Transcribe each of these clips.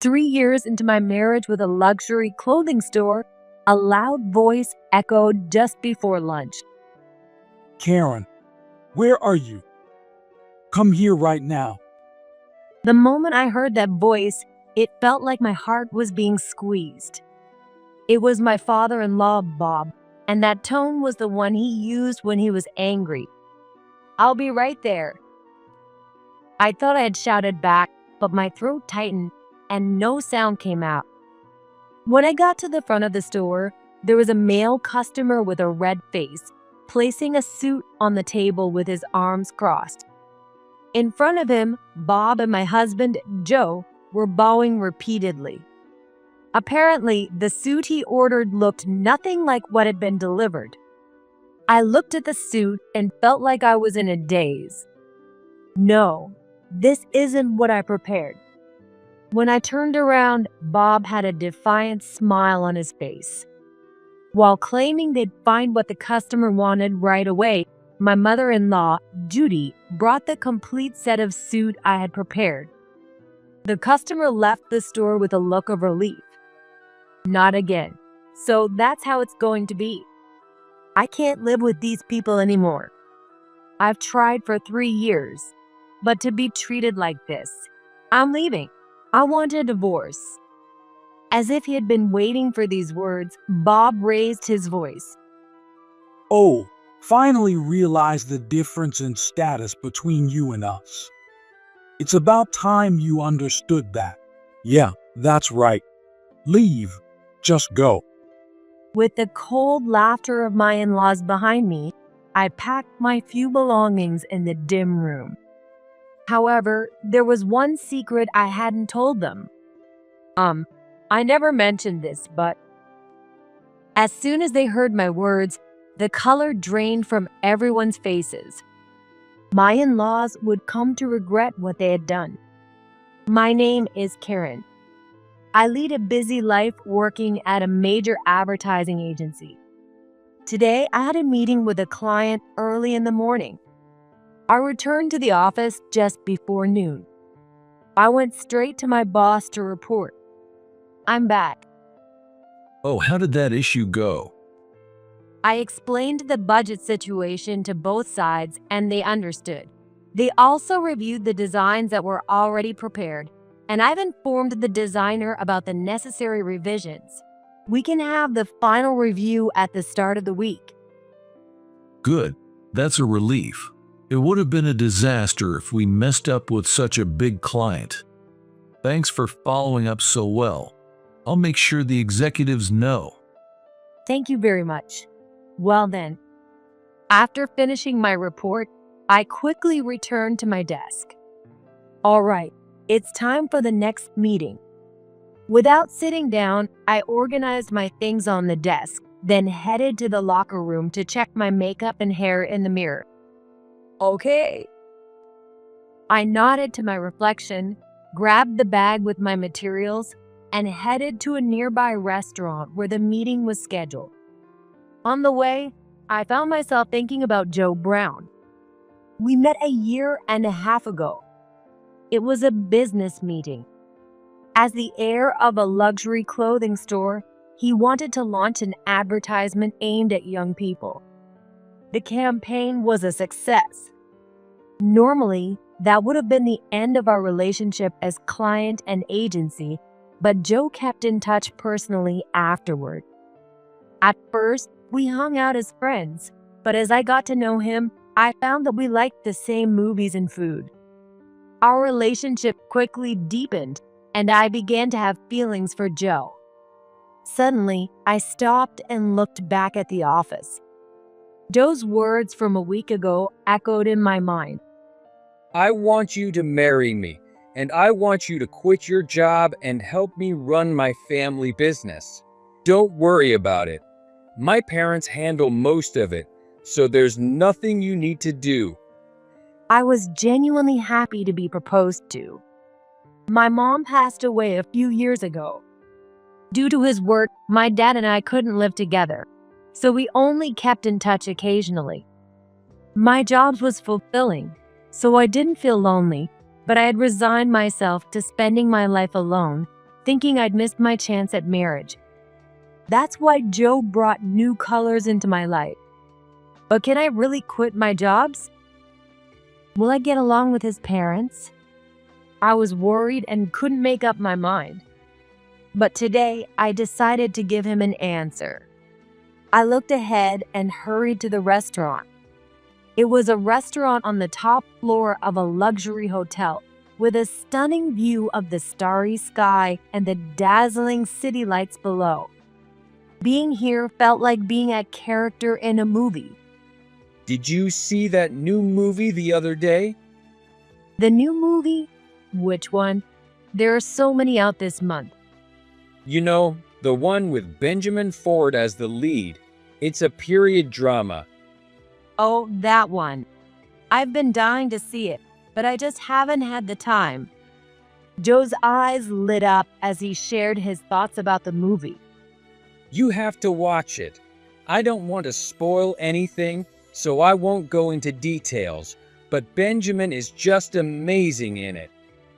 3 years into my marriage with a luxury clothing store, a loud voice echoed just before lunch. Karen, where are you? Come here right now. The moment I heard that voice, it felt like my heart was being squeezed. It was my father-in-law, Bob, and that tone was the one he used when he was angry. "I'll be right there." I thought I had shouted back, but my throat tightened and no sound came out. When I got to the front of the store, there was a male customer with a red face, placing a suit on the table with his arms crossed. In front of him, Bob and my husband, Joe, were bowing repeatedly. Apparently, the suit he ordered looked nothing like what had been delivered. I looked at the suit and felt like I was in a daze. No, this isn't what I prepared. When I turned around, Bob had a defiant smile on his face. While claiming they'd find what the customer wanted right away, my mother-in-law, Judy, brought the complete set of suit I had prepared. The customer left the store with a look of relief. Not again. So that's how it's going to be. I can't live with these people anymore. I've tried for 3 years, but to be treated like this, I'm leaving. I want a divorce. As if he had been waiting for these words, Bob raised his voice. Oh, finally realized the difference in status between you and us. It's about time you understood that. Yeah, that's right. Leave. Just go. With the cold laughter of my in-laws behind me, I packed my few belongings in the dim room. However, there was one secret I hadn't told them. I never mentioned this, but as soon as they heard my words, the color drained from everyone's faces. My in-laws would come to regret what they had done. My name is Karen. I lead a busy life working at a major advertising agency. Today, I had a meeting with a client early in the morning. I returned to the office just before noon. I went straight to my boss to report. "I'm back." Oh, how did that issue go? I explained the budget situation to both sides and they understood. They also reviewed the designs that were already prepared, and I've informed the designer about the necessary revisions. We can have the final review at the start of the week. Good. That's a relief. It would have been a disaster if we messed up with such a big client. Thanks for following up so well. I'll make sure the executives know. Thank you very much. Well then, after finishing my report, I quickly returned to my desk. All right, it's time for the next meeting. Without sitting down, I organized my things on the desk, then headed to the locker room to check my makeup and hair in the mirror. Okay. I nodded to my reflection, grabbed the bag with my materials, and headed to a nearby restaurant where the meeting was scheduled. On the way, I found myself thinking about Joe Brown. We met a year and a half ago. It was a business meeting. As the heir of a luxury clothing store, he wanted to launch an advertisement aimed at young people. The campaign was a success. Normally, that would have been the end of our relationship as client and agency, but Joe kept in touch personally afterward. At first, we hung out as friends, but as I got to know him, I found that we liked the same movies and food. Our relationship quickly deepened, and I began to have feelings for Joe. Suddenly, I stopped and looked back at the office. Joe's words from a week ago echoed in my mind. "I want you to marry me, and I want you to quit your job and help me run my family business. Don't worry about it. My parents handle most of it, so there's nothing you need to do." I was genuinely happy to be proposed to. My mom passed away a few years ago. Due to his work, my dad and I couldn't live together, so we only kept in touch occasionally. My job was fulfilling, so I didn't feel lonely, but I had resigned myself to spending my life alone thinking I'd missed my chance at marriage. That's why Joe brought new colors into my life. But can I really quit my jobs? Will I get along with his parents? I was worried and couldn't make up my mind. But today, I decided to give him an answer. I looked ahead and hurried to the restaurant. It was a restaurant on the top floor of a luxury hotel with a stunning view of the starry sky and the dazzling city lights below. Being here felt like being a character in a movie. Did you see that new movie the other day? The new movie? Which one? There are so many out this month. You know, the one with Benjamin Ford as the lead. It's a period drama. Oh, that one. I've been dying to see it, but I just haven't had the time. Joe's eyes lit up as he shared his thoughts about the movie. You have to watch it. I don't want to spoil anything, so I won't go into details, but Benjamin is just amazing in it.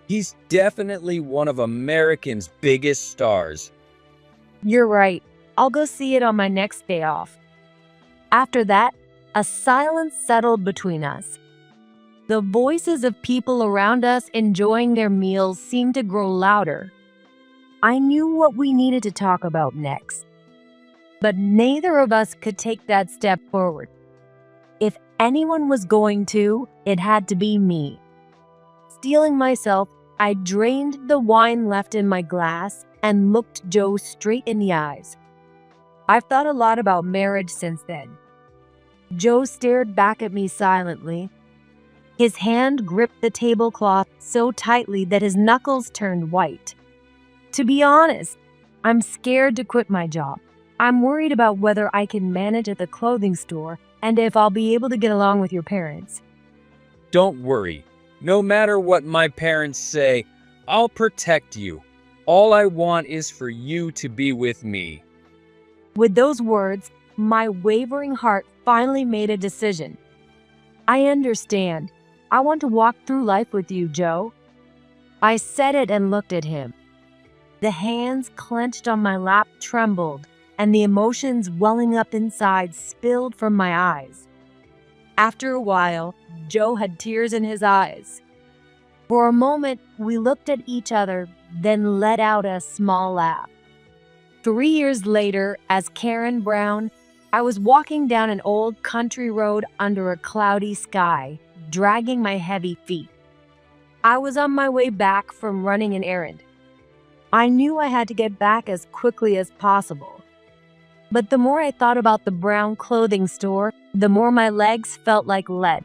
He's definitely one of American's biggest stars. You're right. I'll go see it on my next day off. After that, a silence settled between us. The voices of people around us enjoying their meals seemed to grow louder. I knew what we needed to talk about next, but neither of us could take that step forward. If anyone was going to, it had to be me. Steeling myself, I drained the wine left in my glass and looked Joe straight in the eyes. I've thought a lot about marriage since then. Joe stared back at me silently. His hand gripped the tablecloth so tightly that his knuckles turned white. To be honest, I'm scared to quit my job. I'm worried about whether I can manage at the clothing store and if I'll be able to get along with your parents. Don't worry. No matter what my parents say, I'll protect you. All I want is for you to be with me. With those words, my wavering heart finally made a decision. I understand. I want to walk through life with you, Joe. I said it and looked at him. The hands clenched on my lap trembled, and the emotions welling up inside spilled from my eyes. After a while, Joe had tears in his eyes. For a moment, we looked at each other, then let out a small laugh. 3 years later, as Karen Brown, I was walking down an old country road under a cloudy sky, dragging my heavy feet. I was on my way back from running an errand. I knew I had to get back as quickly as possible. But the more I thought about the Brown clothing store, the more my legs felt like lead.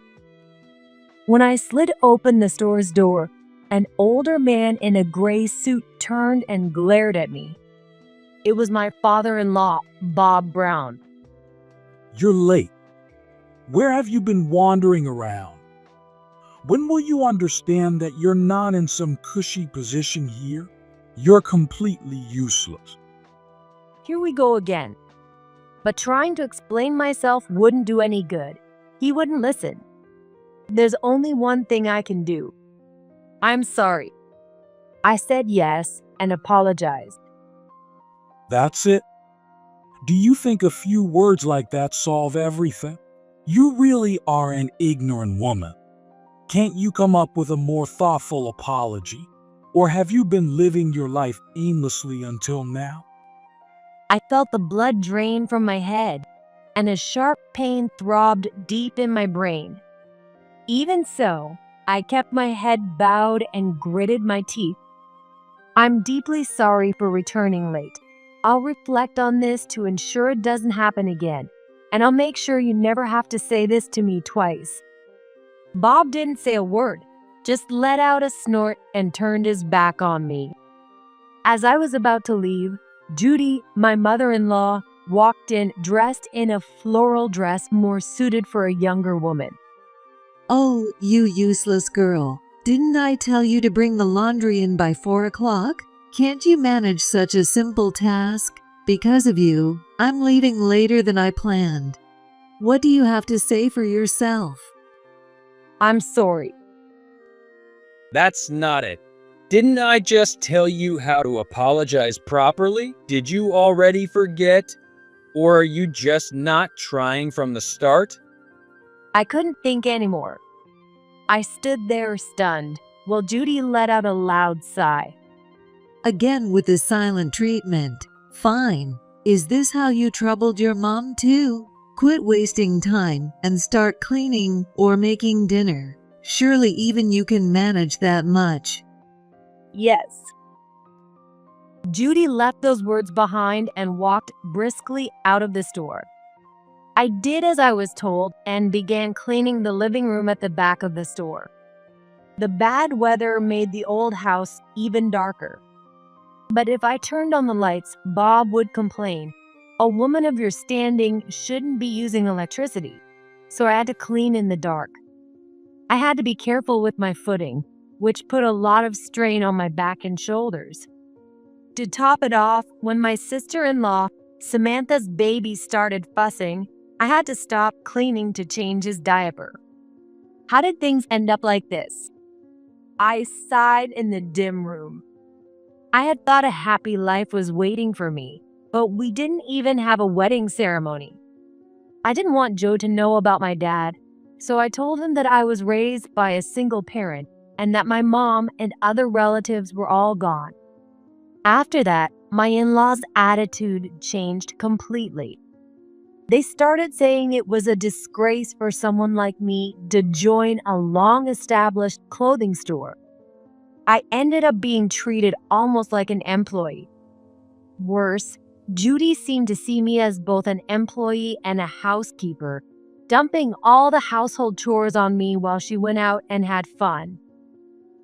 When I slid open the store's door, an older man in a gray suit turned and glared at me. It was my father-in-law, Bob Brown. You're late. Where have you been wandering around? When will you understand that you're not in some cushy position here? You're completely useless. Here we go again. But trying to explain myself wouldn't do any good. He wouldn't listen. There's only one thing I can do. I'm sorry. I said yes and apologized. That's it? Do you think a few words like that solve everything? You really are an ignorant woman. Can't you come up with a more thoughtful apology? Or have you been living your life aimlessly until now? I felt the blood drain from my head, and a sharp pain throbbed deep in my brain. Even so, I kept my head bowed and gritted my teeth. I'm deeply sorry for returning late. I'll reflect on this to ensure it doesn't happen again, and I'll make sure you never have to say this to me twice. Bob didn't say a word, just let out a snort and turned his back on me. As I was about to leave, Judy, my mother-in-law, walked in dressed in a floral dress more suited for a younger woman. Oh, you useless girl. Didn't I tell you to bring the laundry in by 4 o'clock? Can't you manage such a simple task? Because of you, I'm leaving later than I planned. What do you have to say for yourself? I'm sorry. That's not it. Didn't I just tell you how to apologize properly? Did you already forget? Or are you just not trying from the start? I couldn't think anymore. I stood there stunned, while Judy let out a loud sigh. Again with the silent treatment. Fine. Is this how you troubled your mom too? Quit wasting time and start cleaning or making dinner. Surely even you can manage that much. Yes. Judy left those words behind and walked briskly out of the store. I did as I was told and began cleaning the living room at the back of the store. The bad weather made the old house even darker. But if I turned on the lights, Bob would complain. A woman of your standing shouldn't be using electricity. So I had to clean in the dark. I had to be careful with my footing, which put a lot of strain on my back and shoulders. To top it off, when my sister-in-law, Samantha's baby, started fussing, I had to stop cleaning to change his diaper. How did things end up like this? I sighed in the dim room. I had thought a happy life was waiting for me, but we didn't even have a wedding ceremony. I didn't want Joe to know about my dad, so I told him that I was raised by a single parent and that my mom and other relatives were all gone. After that, my in-laws' attitude changed completely. They started saying it was a disgrace for someone like me to join a long-established clothing store. I ended up being treated almost like an employee. Worse, Judy seemed to see me as both an employee and a housekeeper, dumping all the household chores on me while she went out and had fun.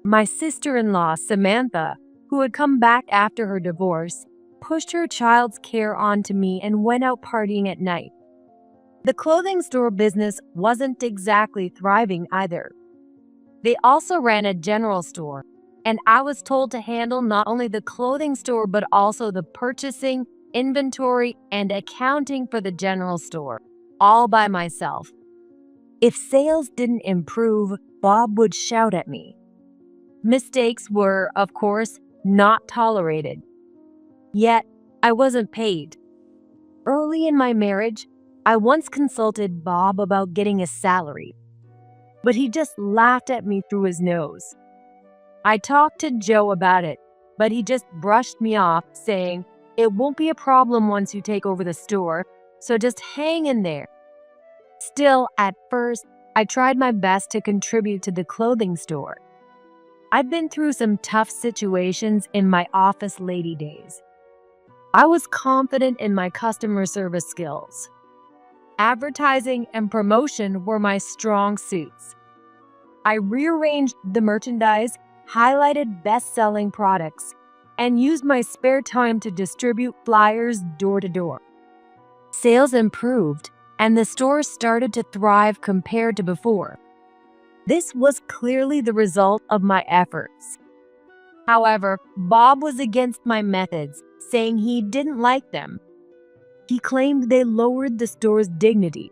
My sister-in-law, Samantha, who had come back after her divorce, pushed her child's care onto me and went out partying at night. The clothing store business wasn't exactly thriving either. They also ran a general store, and I was told to handle not only the clothing store but also the purchasing, inventory, and accounting for the general store, all by myself. If sales didn't improve, Bob would shout at me. Mistakes were, of course, not tolerated. Yet, I wasn't paid. Early in my marriage, I once consulted Bob about getting a salary, but he just laughed at me through his nose. I talked to Joe about it, but he just brushed me off, saying, "It won't be a problem once you take over the store, so just hang in there." Still, at first, I tried my best to contribute to the clothing store. I've been through some tough situations in my office lady days. I was confident in my customer service skills. Advertising and promotion were my strong suits. I rearranged the merchandise, highlighted best-selling products, and used my spare time to distribute flyers door to door. Sales improved, and the store started to thrive compared to before. This was clearly the result of my efforts. However, Bob was against my methods, saying he didn't like them. He claimed they lowered the store's dignity.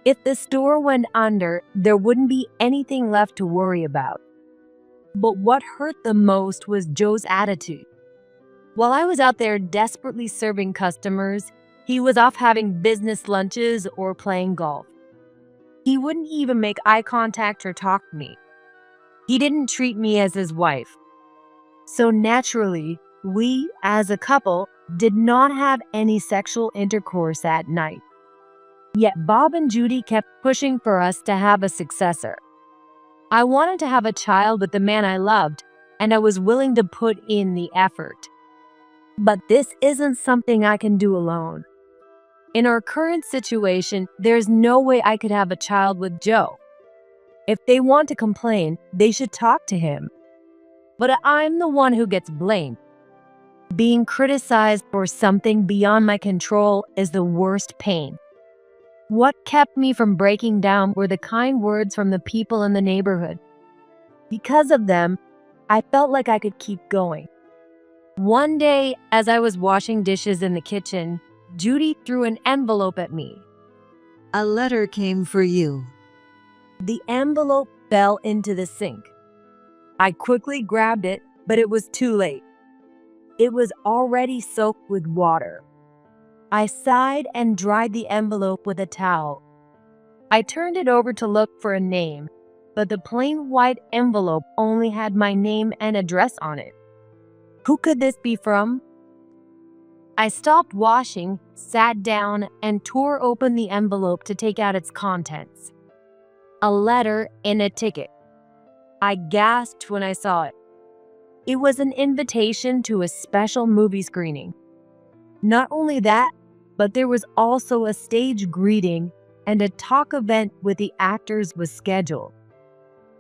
If the store went under, there wouldn't be anything left to worry about. But what hurt the most was Joe's attitude. While I was out there desperately serving customers, he was off having business lunches or playing golf. He wouldn't even make eye contact or talk to me. He didn't treat me as his wife. So naturally, we, as a couple, did not have any sexual intercourse at night. Yet Bob and Judy kept pushing for us to have a successor. I wanted to have a child with the man I loved, and I was willing to put in the effort. But this isn't something I can do alone. In our current situation, there's no way I could have a child with Joe. If they want to complain, they should talk to him. But I'm the one who gets blamed. Being criticized for something beyond my control is the worst pain. What kept me from breaking down were the kind words from the people in the neighborhood. Because of them, I felt like I could keep going. One day, as I was washing dishes in the kitchen, Judy threw an envelope at me. A letter came for you. The envelope fell into the sink. I quickly grabbed it, but it was too late. It was already soaked with water. I sighed and dried the envelope with a towel. I turned it over to look for a name, but the plain white envelope only had my name and address on it. Who could this be from? I stopped washing, sat down, and tore open the envelope to take out its contents. A letter and a ticket. I gasped when I saw it. It was an invitation to a special movie screening. Not only that, but there was also a stage greeting and a talk event with the actors was scheduled.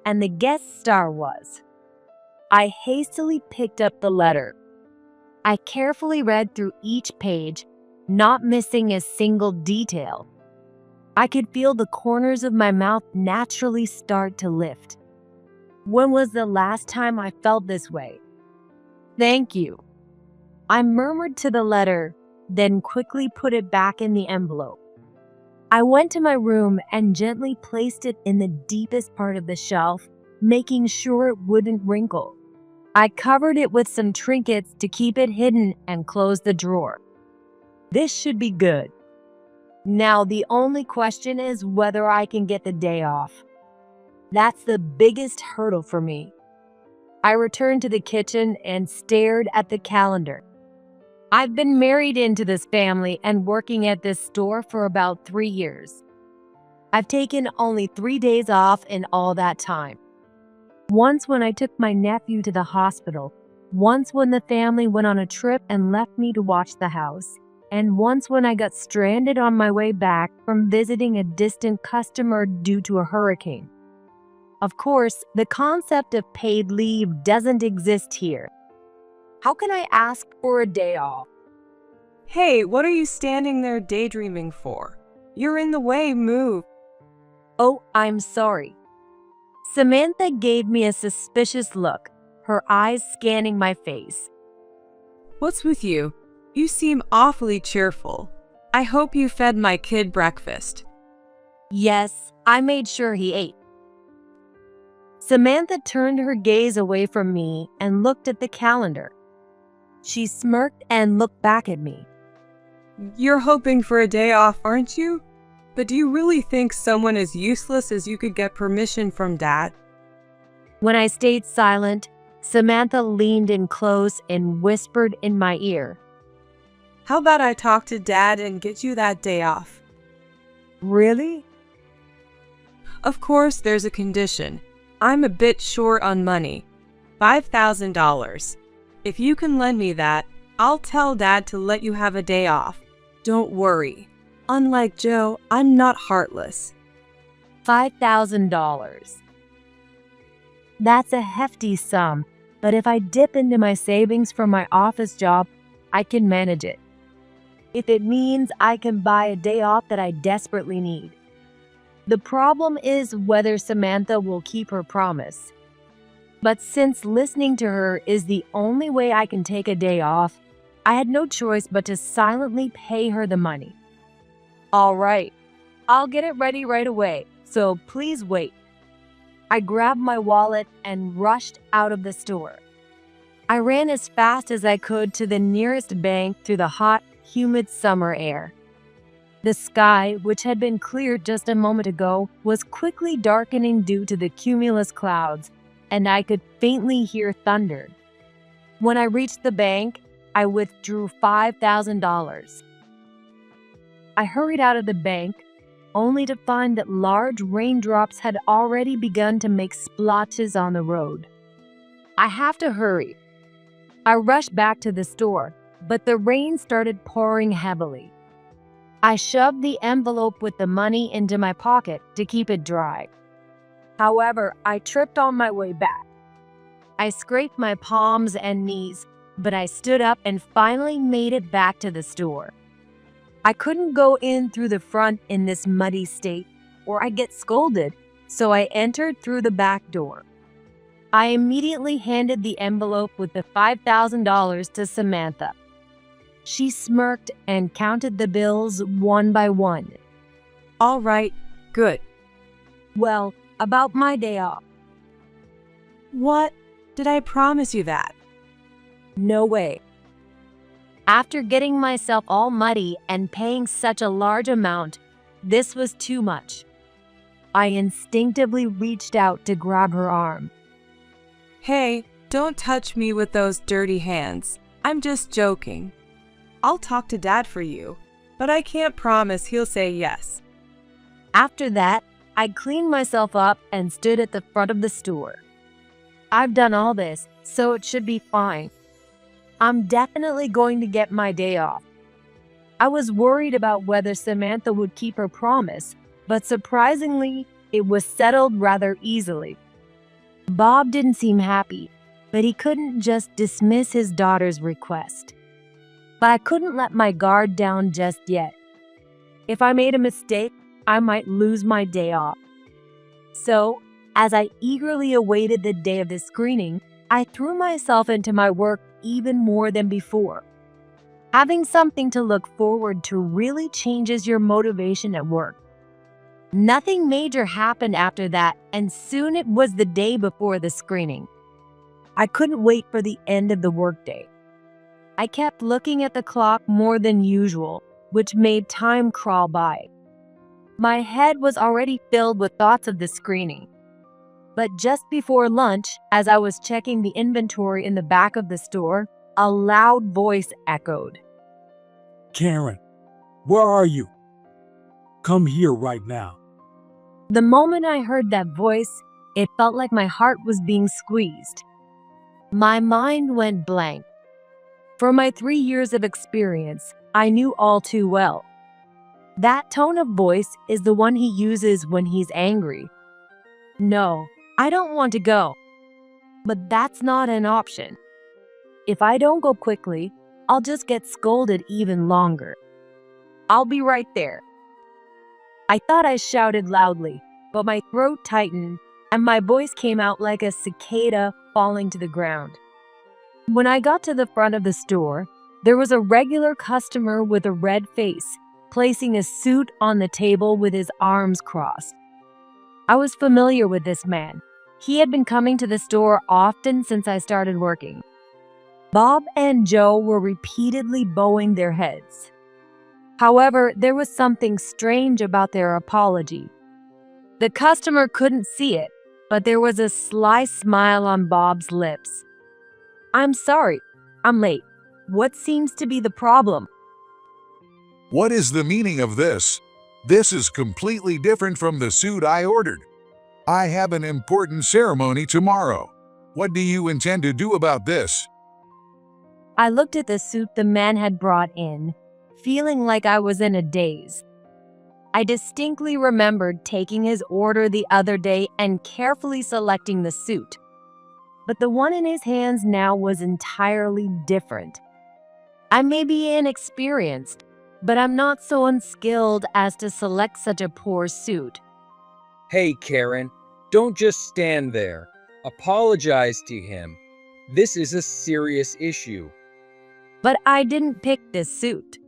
And the guest star was. I hastily picked up the letter. I carefully read through each page, not missing a single detail. I could feel the corners of my mouth naturally start to lift. When was the last time I felt this way? Thank you. I murmured to the letter, then quickly put it back in the envelope. I went to my room and gently placed it in the deepest part of the shelf, making sure it wouldn't wrinkle. I covered it with some trinkets to keep it hidden and closed the drawer. This should be good. Now the only question is whether I can get the day off. That's the biggest hurdle for me. I returned to the kitchen and stared at the calendar. I've been married into this family and working at this store for about 3 years. I've taken only 3 days off in all that time. Once when I took my nephew to the hospital, once when the family went on a trip and left me to watch the house, and once when I got stranded on my way back from visiting a distant customer due to a hurricane. Of course, the concept of paid leave doesn't exist here. How can I ask for a day off? Hey, what are you standing there daydreaming for? You're in the way, move. Oh, I'm sorry. Samantha gave me a suspicious look, her eyes scanning my face. What's with you? You seem awfully cheerful. I hope you fed my kid breakfast. Yes, I made sure he ate. Samantha turned her gaze away from me and looked at the calendar. She smirked and looked back at me. You're hoping for a day off, aren't you? But do you really think someone as useless as you could get permission from Dad? When I stayed silent, Samantha leaned in close and whispered in my ear. How about I talk to Dad and get you that day off? Really? Of course, there's a condition. I'm a bit short on money. $5,000. If you can lend me that, I'll tell Dad to let you have a day off. Don't worry. Unlike Joe, I'm not heartless. $5,000. That's a hefty sum, but if I dip into my savings from my office job, I can manage it. If it means I can buy a day off that I desperately need. The problem is whether Samantha will keep her promise. But since listening to her is the only way I can take a day off, I had no choice but to silently pay her the money. All right, I'll get it ready right away, so please wait. I grabbed my wallet and rushed out of the store. I ran as fast as I could to the nearest bank through the hot, humid summer air. The sky, which had been clear just a moment ago, was quickly darkening due to the cumulus clouds, and I could faintly hear thunder. When I reached the bank, I withdrew $5,000. I hurried out of the bank, only to find that large raindrops had already begun to make splotches on the road. I have to hurry. I rushed back to the store, but the rain started pouring heavily. I shoved the envelope with the money into my pocket to keep it dry. However, I tripped on my way back. I scraped my palms and knees, but I stood up and finally made it back to the store. I couldn't go in through the front in this muddy state, or I'd get scolded, so I entered through the back door. I immediately handed the envelope with the $5,000 to Samantha. She smirked and counted the bills one by one. All right, good. Well, about my day off. What? Did I promise you that? No way. After getting myself all muddy and paying such a large amount, this was too much. I instinctively reached out to grab her arm. Hey, don't touch me with those dirty hands. I'm just joking. I'll talk to Dad for you, but I can't promise he'll say yes. After that, I cleaned myself up and stood at the front of the store. I've done all this, so it should be fine. I'm definitely going to get my day off. I was worried about whether Samantha would keep her promise, but surprisingly, it was settled rather easily. Bob didn't seem happy, but he couldn't just dismiss his daughter's request. But I couldn't let my guard down just yet. If I made a mistake, I might lose my day off. So, as I eagerly awaited the day of the screening, I threw myself into my work even more than before. Having something to look forward to really changes your motivation at work. Nothing major happened after that, and soon it was the day before the screening. I couldn't wait for the end of the workday. I kept looking at the clock more than usual, which made time crawl by. My head was already filled with thoughts of the screening. But just before lunch, as I was checking the inventory in the back of the store, a loud voice echoed. Karen, where are you? Come here right now. The moment I heard that voice, it felt like my heart was being squeezed. My mind went blank. For my 3 years of experience, I knew all too well. That tone of voice is the one he uses when he's angry. No, I don't want to go. But that's not an option. If I don't go quickly, I'll just get scolded even longer. I'll be right there. I thought I shouted loudly, but my throat tightened and my voice came out like a cicada falling to the ground. When I got to the front of the store, there was a regular customer with a red face, placing a suit on the table with his arms crossed. I was familiar with this man. He had been coming to the store often since I started working. Bob and Joe were repeatedly bowing their heads. However, there was something strange about their apology. The customer couldn't see it, but there was a sly smile on Bob's lips. I'm sorry, I'm late. What seems to be the problem? What is the meaning of this? This is completely different from the suit I ordered. I have an important ceremony tomorrow. What do you intend to do about this? I looked at the suit the man had brought in, feeling like I was in a daze. I distinctly remembered taking his order the other day and carefully selecting the suit. But the one in his hands now was entirely different. I may be inexperienced, but I'm not so unskilled as to select such a poor suit. Hey, Karen, don't just stand there. Apologize to him. This is a serious issue. But I didn't pick this suit.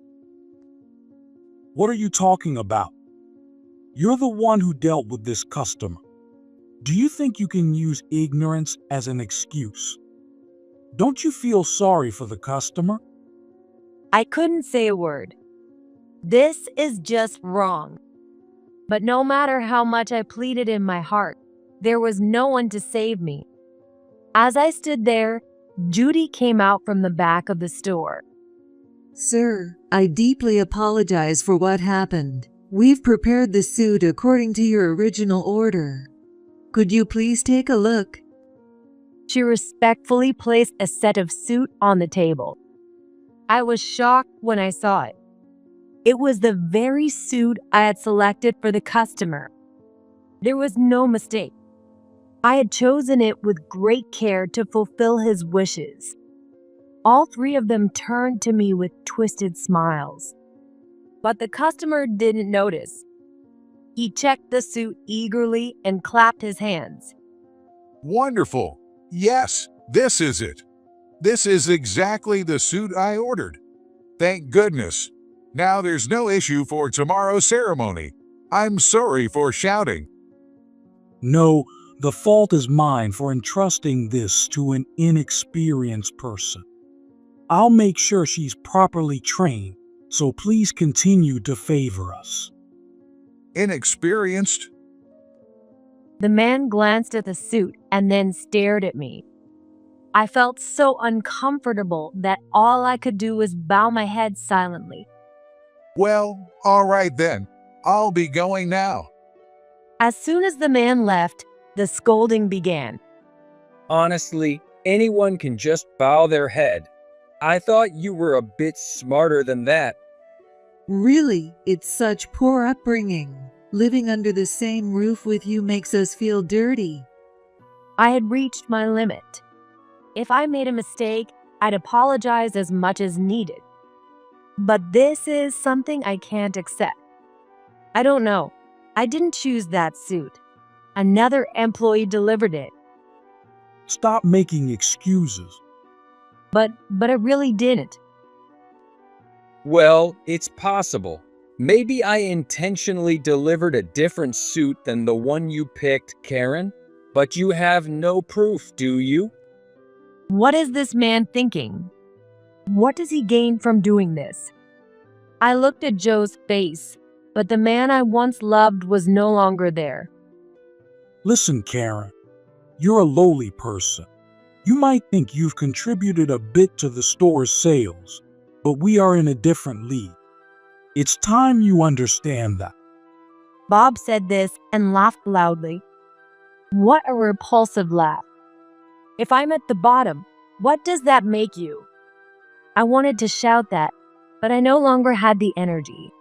What are you talking about? You're the one who dealt with this customer. Do you think you can use ignorance as an excuse? Don't you feel sorry for the customer? I couldn't say a word. This is just wrong. But no matter how much I pleaded in my heart, there was no one to save me. As I stood there, Judy came out from the back of the store. Sir, I deeply apologize for what happened. We've prepared the suit according to your original order. Could you please take a look? She respectfully placed a set of suit on the table. I was shocked when I saw it. It was the very suit I had selected for the customer. There was no mistake. I had chosen it with great care to fulfill his wishes. All three of them turned to me with twisted smiles. But the customer didn't notice. He checked the suit eagerly and clapped his hands. Wonderful. Yes, this is it. This is exactly the suit I ordered. Thank goodness. Now there's no issue for tomorrow's ceremony. I'm sorry for shouting. No, The fault is mine for entrusting this to an inexperienced person. I'll make sure she's properly trained, so please continue to favor us. Inexperienced? The man glanced at the suit and then stared at me. I felt so uncomfortable that all I could do was bow my head silently. Well, all right then. I'll be going now. As soon as the man left, the scolding began. Honestly, anyone can just bow their head. I thought you were a bit smarter than that. Really, it's such poor upbringing. Living under the same roof with you makes us feel dirty. I had reached my limit. If I made a mistake, I'd apologize as much as needed. But this is something I can't accept. I don't know. I didn't choose that suit. Another employee delivered it. Stop making excuses. But I really didn't. Well, it's possible. Maybe I intentionally delivered a different suit than the one you picked, Karen. But you have no proof, do you? What is this man thinking? What does he gain from doing this? I looked at Joe's face, but the man I once loved was no longer there. Listen, Karen, you're a lowly person. You might think you've contributed a bit to the store's sales, but we are in a different league. It's time you understand that. Bob said this and laughed loudly. What a repulsive laugh. If I'm at the bottom, what does that make you? I wanted to shout that, but I no longer had the energy.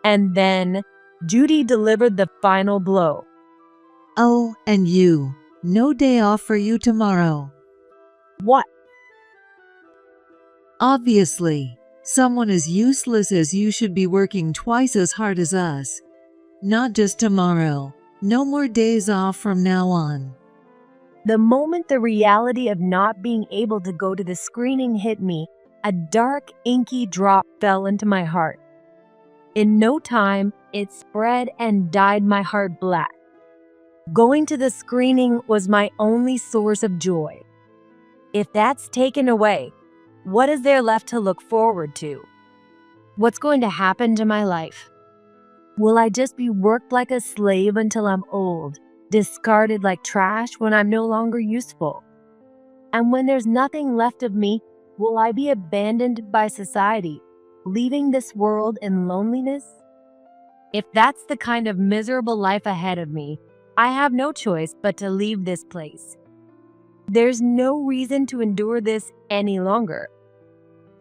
And then Judy delivered the final blow. Oh, and you. No day off for you tomorrow. What? Obviously, someone as useless as you should be working twice as hard as us. Not just tomorrow. No more days off from now on. The moment the reality of not being able to go to the screening hit me, a dark, inky drop fell into my heart. In no time, it spread and dyed my heart black. Going to the screening was my only source of joy. If that's taken away, what is there left to look forward to? What's going to happen to my life? Will I just be worked like a slave until I'm old, discarded like trash when I'm no longer useful? And when there's nothing left of me, will I be abandoned by society, leaving this world in loneliness? If that's the kind of miserable life ahead of me, I have no choice but to leave this place. There's no reason to endure this any longer.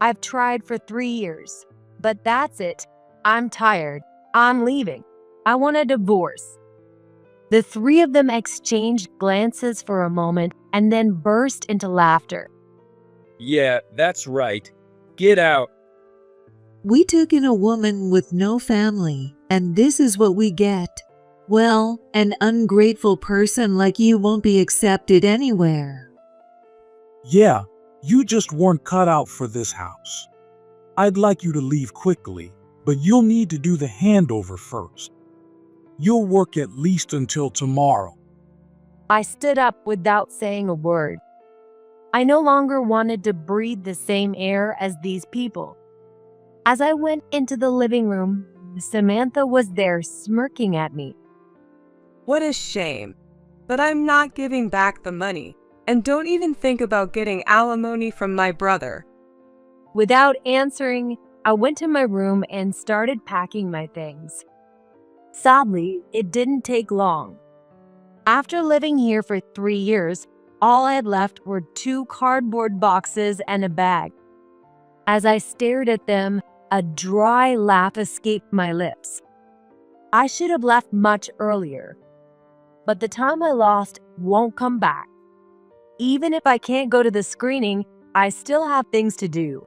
I've tried for 3 years, but that's it. I'm tired. I'm leaving. I want a divorce. The three of them exchanged glances for a moment and then burst into laughter. Yeah, that's right. Get out. We took in a woman with no family, and this is what we get. Well, an ungrateful person like you won't be accepted anywhere. Yeah, you just weren't cut out for this house. I'd like you to leave quickly, but you'll need to do the handover first. You'll work at least until tomorrow. I stood up without saying a word. I no longer wanted to breathe the same air as these people. As I went into the living room, Samantha was there smirking at me. What a shame. But I'm not giving back the money. And don't even think about getting alimony from my brother. Without answering, I went to my room and started packing my things. Sadly, it didn't take long. After living here for 3 years, all I had left were 2 cardboard boxes and a bag. As I stared at them, a dry laugh escaped my lips. I should have left much earlier, but the time I lost won't come back. Even if I can't go to the screening, I still have things to do.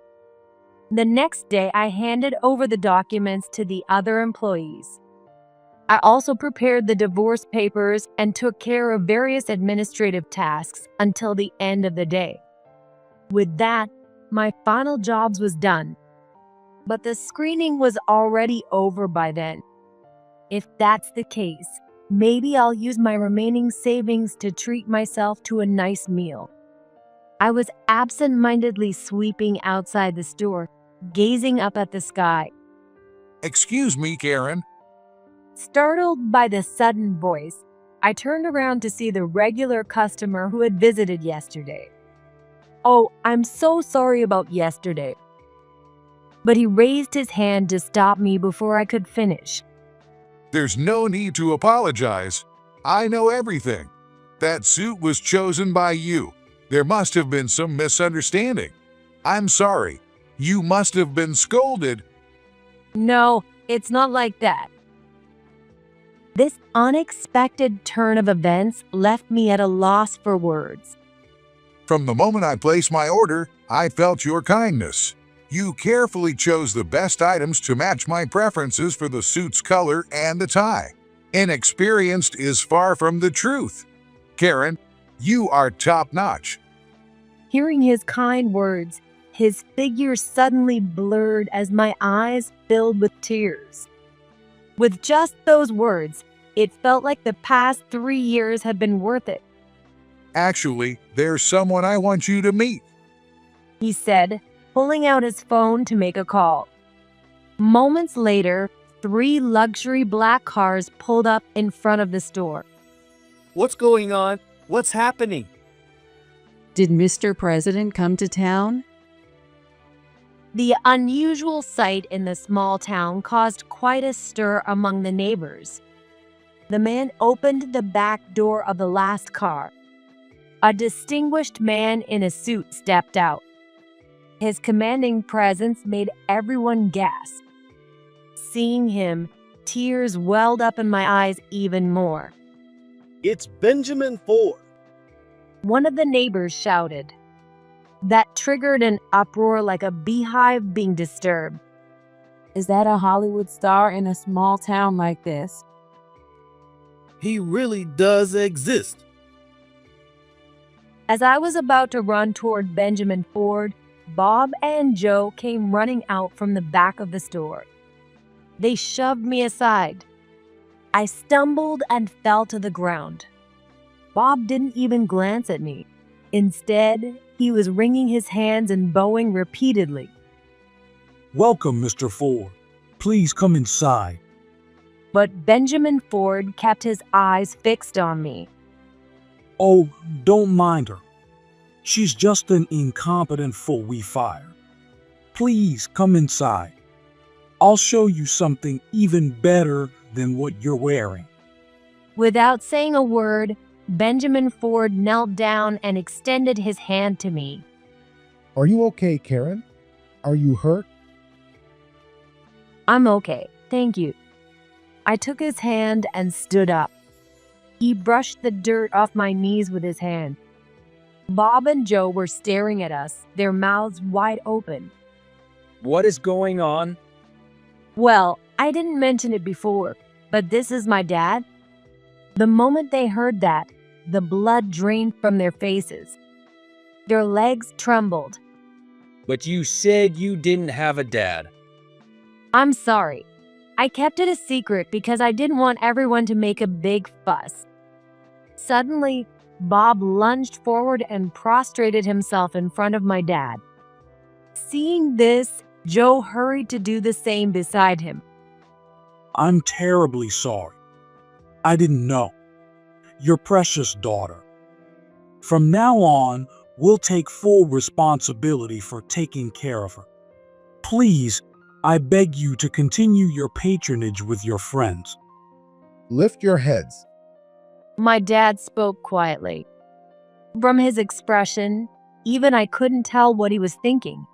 The next day, I handed over the documents to the other employees. I also prepared the divorce papers and took care of various administrative tasks until the end of the day. With that, my final jobs was done. But the screening was already over by then. If that's the case, Maybe I'll use my remaining savings to treat myself to a nice meal. I was absent-mindedly sweeping outside the store, gazing up at the sky. Excuse me, Karen. Startled by the sudden voice, I turned around to see the regular customer who had visited yesterday. "Oh, I'm so sorry about yesterday." But he raised his hand to stop me before I could finish. There's no need to apologize. I know everything. That suit was chosen by you. There must have been some misunderstanding. I'm sorry. You must have been scolded. No, it's not like that. This unexpected turn of events left me at a loss for words. From the moment I placed my order, I felt your kindness. You carefully chose the best items to match my preferences for the suit's color and the tie. Inexperienced is far from the truth. Karen, you are top-notch. Hearing his kind words, his figure suddenly blurred as my eyes filled with tears. With just those words, it felt like the past 3 years had been worth it. Actually, there's someone I want you to meet. He said, pulling out his phone to make a call. Moments later, 3 luxury black cars pulled up in front of the store. What's going on? What's happening? Did Mr. President come to town? The unusual sight in the small town caused quite a stir among the neighbors. The man opened the back door of the last car. A distinguished man in a suit stepped out. His commanding presence made everyone gasp. Seeing him, tears welled up in my eyes even more. It's Benjamin Ford. One of the neighbors shouted. That triggered an uproar like a beehive being disturbed. Is that a Hollywood star in a small town like this? He really does exist. As I was about to run toward Benjamin Ford, Bob and Joe came running out from the back of the store. They shoved me aside. I stumbled and fell to the ground. Bob didn't even glance at me. Instead, he was wringing his hands and bowing repeatedly. Welcome, Mr. Ford. Please come inside. But Benjamin Ford kept his eyes fixed on me. Oh, don't mind her. She's just an incompetent fool we fired. Please come inside. I'll show you something even better than what you're wearing. Without saying a word, Benjamin Ford knelt down and extended his hand to me. Are you okay, Karen? Are you hurt? I'm okay, thank you. I took his hand and stood up. He brushed the dirt off my knees with his hand. Bob and Joe were staring at us, their mouths wide open. What is going on? Well, I didn't mention it before, but this is my dad. The moment they heard that, the blood drained from their faces. Their legs trembled. But you said you didn't have a dad. I'm sorry. I kept it a secret because I didn't want everyone to make a big fuss. Suddenly, Bob lunged forward and prostrated himself in front of my dad. Seeing this, Joe hurried to do the same beside him. I'm terribly sorry. I didn't know. Your precious daughter. From now on, we'll take full responsibility for taking care of her. Please, I beg you to continue your patronage with your friends. Lift your heads. My dad spoke quietly. From his expression, even I couldn't tell what he was thinking.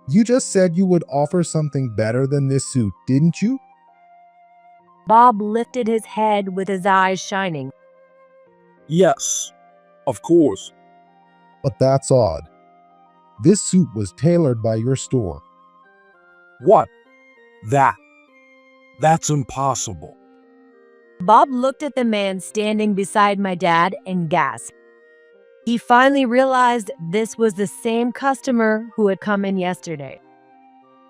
You just said you would offer something better than this suit, didn't you? Bob lifted his head with his eyes shining. Yes, of course. But that's odd. This suit was tailored by your store. What? That's impossible. Bob looked at the man standing beside my dad and gasped. He finally realized this was the same customer who had come in yesterday.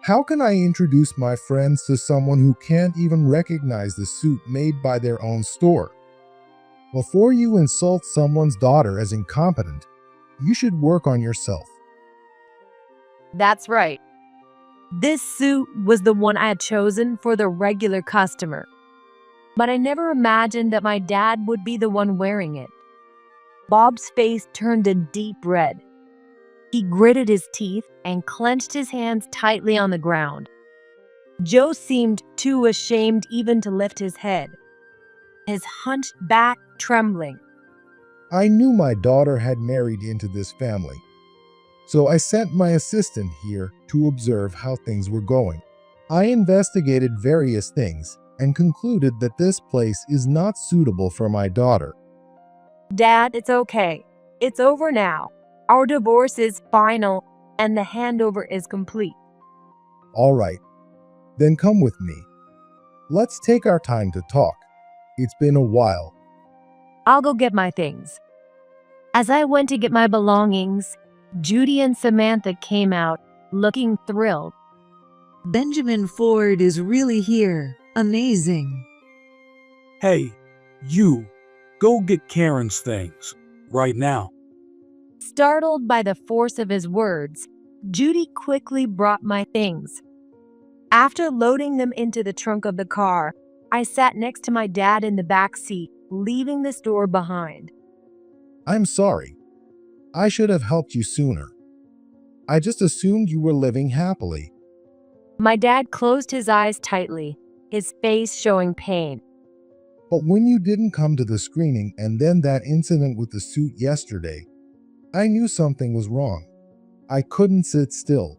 How can I introduce my friends to someone who can't even recognize the suit made by their own store? Before you insult someone's daughter as incompetent, you should work on yourself. That's right. This suit was the one I had chosen for the regular customer. But I never imagined that my dad would be the one wearing it. Bob's face turned a deep red. He gritted his teeth and clenched his hands tightly on the ground. Joe seemed too ashamed even to lift his head, his hunched back trembling. I knew my daughter had married into this family, so I sent my assistant here to observe how things were going. I investigated various things and concluded that this place is not suitable for my daughter. Dad, it's okay. It's over now. Our divorce is final and the handover is complete. All right, then come with me. Let's take our time to talk. It's been a while. I'll go get my things. As I went to get my belongings, Judy and Samantha came out, looking thrilled. Benjamin Ford is really here. Amazing. Hey, you, go get Karen's things, right now. Startled by the force of his words, Judy quickly brought my things. After loading them into the trunk of the car, I sat next to my dad in the back seat, leaving the store behind. I'm sorry. I should have helped you sooner. I just assumed you were living happily. My dad closed his eyes tightly, his face showing pain. But when you didn't come to the screening and then that incident with the suit yesterday, I knew something was wrong. I couldn't sit still.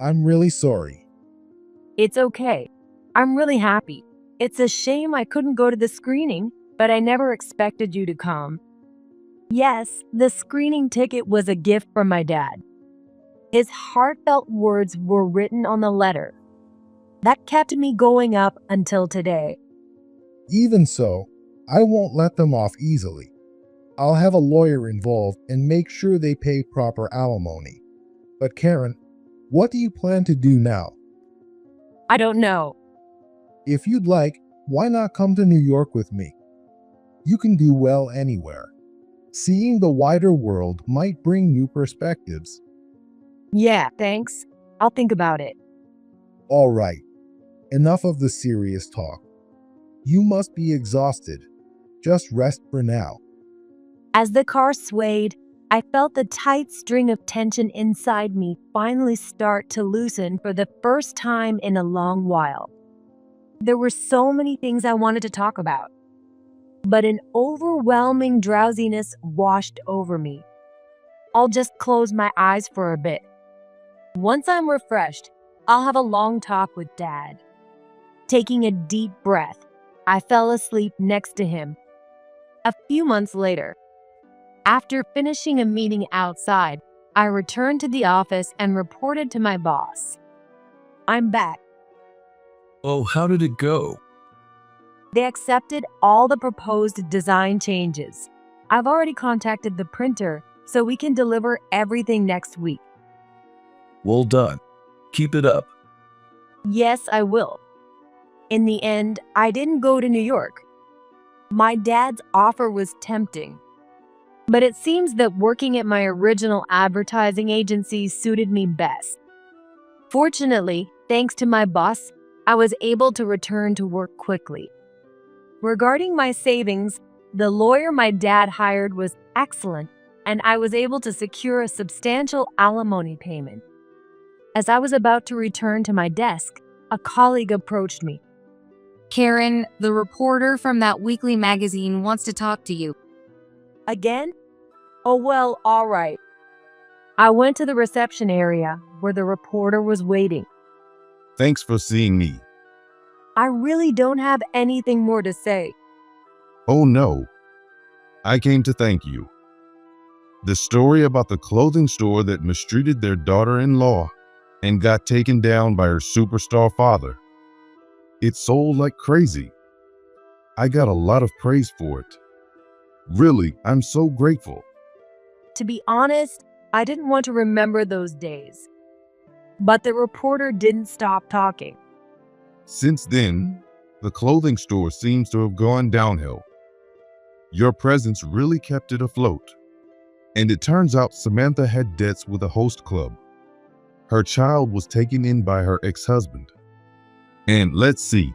I'm really sorry. It's okay. I'm really happy. It's a shame I couldn't go to the screening, but I never expected you to come. Yes, the screening ticket was a gift from my dad. His heartfelt words were written on the letter. That kept me going up until today. Even so, I won't let them off easily. I'll have a lawyer involved and make sure they pay proper alimony. But Karen, what do you plan to do now? I don't know. If you'd like, why not come to New York with me? You can do well anywhere. Seeing the wider world might bring new perspectives. Yeah, thanks. I'll think about it. All right, enough of the serious talk. You must be exhausted. Just rest for now. As the car swayed, I felt the tight string of tension inside me finally start to loosen for the first time in a long while. There were so many things I wanted to talk about, but an overwhelming drowsiness washed over me. I'll just close my eyes for a bit. Once I'm refreshed, I'll have a long talk with Dad. Taking a deep breath, I fell asleep next to him. A few months later, after finishing a meeting outside, I returned to the office and reported to my boss. I'm back. Oh, how did it go? They accepted all the proposed design changes. I've already contacted the printer, so we can deliver everything next week. Well done. Keep it up. Yes, I will. In the end, I didn't go to New York. My dad's offer was tempting, but it seems that working at my original advertising agency suited me best. Fortunately, thanks to my boss, I was able to return to work quickly. Regarding my savings, the lawyer my dad hired was excellent, and I was able to secure a substantial alimony payment. As I was about to return to my desk, a colleague approached me. Karen, the reporter from that weekly magazine wants to talk to you. Again? Oh, well, all right. I went to the reception area where the reporter was waiting. Thanks for seeing me. I really don't have anything more to say. Oh no. I came to thank you. The story about the clothing store that mistreated their daughter-in-law and got taken down by her superstar father. It sold like crazy. I got a lot of praise for it. Really, I'm so grateful. To be honest, I didn't want to remember those days. But the reporter didn't stop talking. Since then, the clothing store seems to have gone downhill. Your presence really kept it afloat. And it turns out Samantha had debts with a host club. Her child was taken in by her ex-husband. And let's see.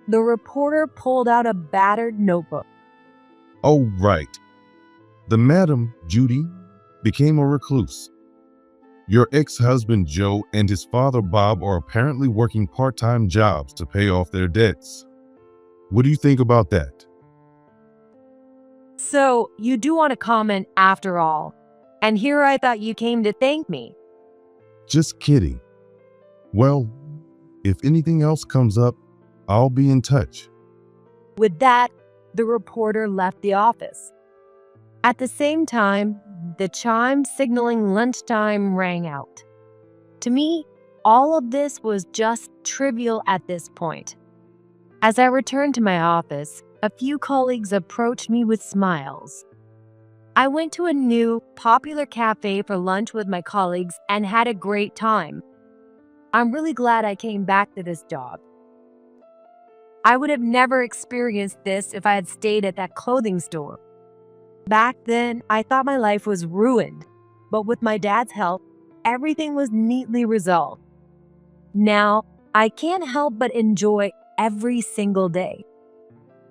The reporter pulled out a battered notebook. Oh, right. The Madam, Judy, became a recluse. Your ex-husband Joe and his father Bob are apparently working part-time jobs to pay off their debts. What do you think about that? So, you do want to comment after all. And here I thought you came to thank me. Just kidding. Well, if anything else comes up, I'll be in touch. With that, the reporter left the office. At the same time, the chime signaling lunchtime rang out. To me, all of this was just trivial at this point. As I returned to my office, a few colleagues approached me with smiles. I went to a new, popular cafe for lunch with my colleagues and had a great time. I'm really glad I came back to this job. I would have never experienced this if I had stayed at that clothing store. Back then, I thought my life was ruined, but with my dad's help, everything was neatly resolved. Now, I can't help but enjoy every single day.